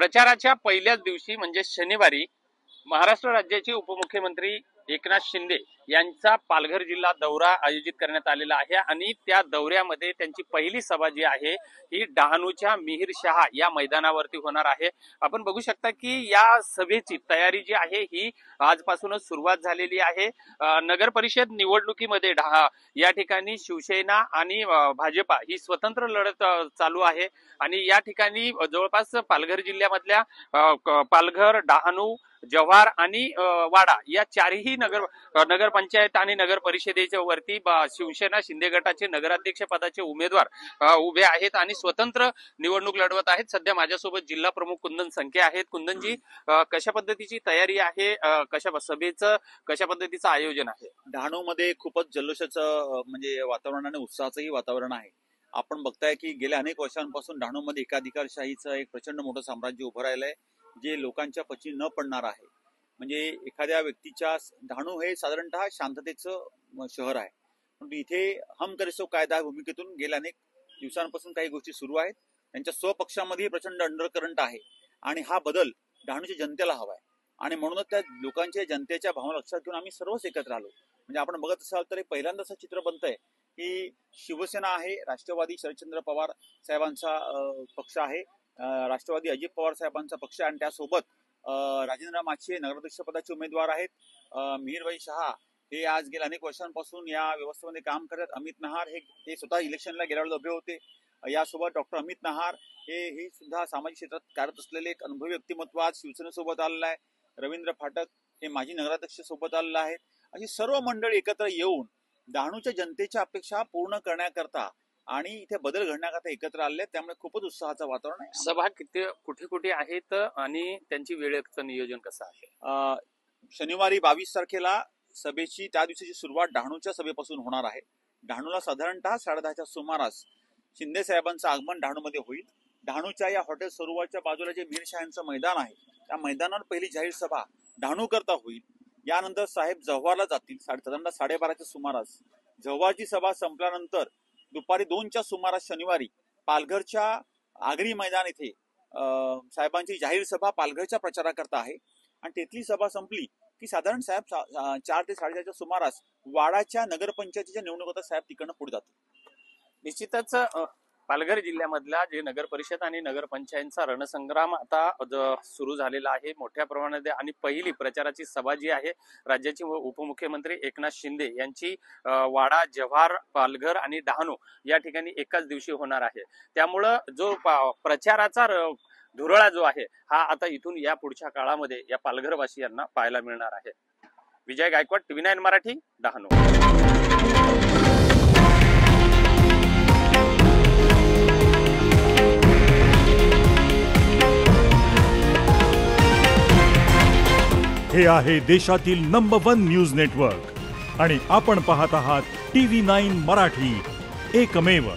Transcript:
प्रचाराच्या पहिल्याच दिवशी म्हणजे शनिवारी महाराष्ट्र राज्याचे उपमुख्यमंत्री एकनाथ शिंदे यांचा पालघर जिल्हा दौरा आयोजित करण्यात आलेला आहे आणि त्या दौऱ्यामध्ये त्यांची पहिली सभा जी आहे ही डहाणूच्या मिहीर शहा या मैदानावरती होणार आहे। आपण बघू शकता की या सभेची तयारी जी आहे ही आजपासूनच सुरुवात झालेली आहे। नगर परिषद निवडणुकीमध्ये या ठिकाणी शिवसेना आणि भाजपा ही स्वतंत्र लढत चालू आहे आणि या ठिकाणी जवळपास पालघर जिल्ह्यामधल्या पालघर, डहाणू, जव्हार आणि वाडा या चारही नगरपंचायत आणि नगर परिषदेच्या वरती शिवसेना शिंदे गटाचे नगराध्यक्ष पदाचे उमेदवार उभे आहेत आणि स्वतंत्र निवडणूक लढवत आहेत। सध्या माझ्यासोबत जिल्हा प्रमुख कुंदन संखे आहेत। कुंदनजी, कशा पद्धतीची तयारी आहे, सभेचं कशा पद्धतीचं आयोजन आहे? डहाणूमध्ये खूपच जल्लोषाचं म्हणजे वातावरण आणि उत्साहाचंही वातावरण आहे। आपण बघताय की गेल्या अनेक वर्षांपासून डहाणूमध्ये एकाधिकारशाहीचं एक प्रचंड मोठं साम्राज्य उभं राहिलंय, जे लोकांच्या पची न पडणार आहे। म्हणजे एखाद्या व्यक्तीच्या डहाणू हे साधारणतः शांततेचं शहर आहे, परंतु इथे हम करे सो कायदा भूमिकेतून गेल्या अनेक दिवसांपासून काही गोष्टी सुरू आहेत। त्यांच्या स्वपक्षामध्ये प्रचंड अंडरकरंट आहे आणि हा बदल डहाणूच्या जनतेला हवा आहे आणि म्हणूनच त्या लोकांच्या जनतेच्या भावना लक्षात घेऊन आम्ही सर्वच एकत्र आलो। म्हणजे आपण बघत असाल तर पहिल्यांदा असं चित्र बनतंय की शिवसेना आहे, राष्ट्रवादी शरदचंद्र पवार साहेबांचा पक्ष आहे, राष्ट्रवादी अजित पवार साहेबांचा पक्ष आणि त्यासोबत राजेंद्र माछे नगराध्यक्ष पदाचे उमेदवार आहेत। मिहीरबाई शहा हे आज गेल्या अनेक वर्षांपासून या व्यवस्थेमध्ये काम करतात। अमित नहार हे स्वतः इलेक्शनला गेल्या वेळेला उभे होते। यासोबत डॉक्टर अमित नहार हे सुद्धा सामाजिक क्षेत्रात कार्यरत असलेले एक अनुभवी व्यक्तिमत्व आज शिवसेनेसोबत आलेलं आहे। रवींद्र फाटक हे माजी नगराध्यक्ष सोबत आलेले आहेत। अशी सर्व मंडळी एकत्र येऊन डहाणूच्या जनतेच्या अपेक्षा पूर्ण करण्याकरता आणि इथे बदल घडण्याकरता एकत्र आले, त्यामुळे खूपच उत्साहाचं वातावरण आहे। सभा कुठे कुठे आहेत आणि त्यांची वेळेचं नियोजन कसं आहे? शनिवारी 22 तारखेला सभेची त्या दिवशीची सुरुवात डहाणूच्या सभेपासून होणार आहे। डहाणूला साधारणतः 10:30च्या सुमारास शिंदे साहेबांचं आगमन डहाणूमध्ये होईल। डहाणूच्या या हॉटेल सरोवरच्या बाजूला जे मिहीर शहांचं मैदान आहे त्या मैदानावर पहिली जाहीर सभा डहाणू करता होईल। यानंतर साहेब जव्हारला जातील साधारणतः 12:30च्या सुमारास। जव्हारची सभा संपल्यानंतर दुपारी 2च्या सुमारास शनिवारी पालघरच्या आगरी मैदान येथे साहेबांची जाहीर सभा पालघरच्या प्रचाराकरता आहे आणि तिथली सभा संपली की साधारण साहेब 4 ते 4:30च्या सुमारास वाडाच्या नगरपंचायतीच्या निवडणुकीत साहेब तिकडनं पुढे जातील। निश्चितच पालघर जिल्ह्यामधला जे नगर परिषद आणि नगरपंचायतचा रणसंग्राम आता सुरू झालेला आहे मोठ्या प्रमाणात आणि पहिली प्रचाराची सभा जी आहे राज्याचे उपमुख्यमंत्री एकनाथ शिंदे यांची वाडा, जव्हार, पालघर आणि डहाणू या ठिकाणी एकाच दिवशी होणार आहे। त्यामुळं जो प्रचाराचा धुरळा जो आहे हा आता इथून या पुढच्या काळामध्ये या पालघरवासियांना पाहायला मिळणार आहे। विजय गायकवाड, TV9 मराठी, डहाणू। हे आहे देशातील नंबर 1 न्यूज नेटवर्क आणि आपण पाहत आहात TV9 मराठी, एकमेव।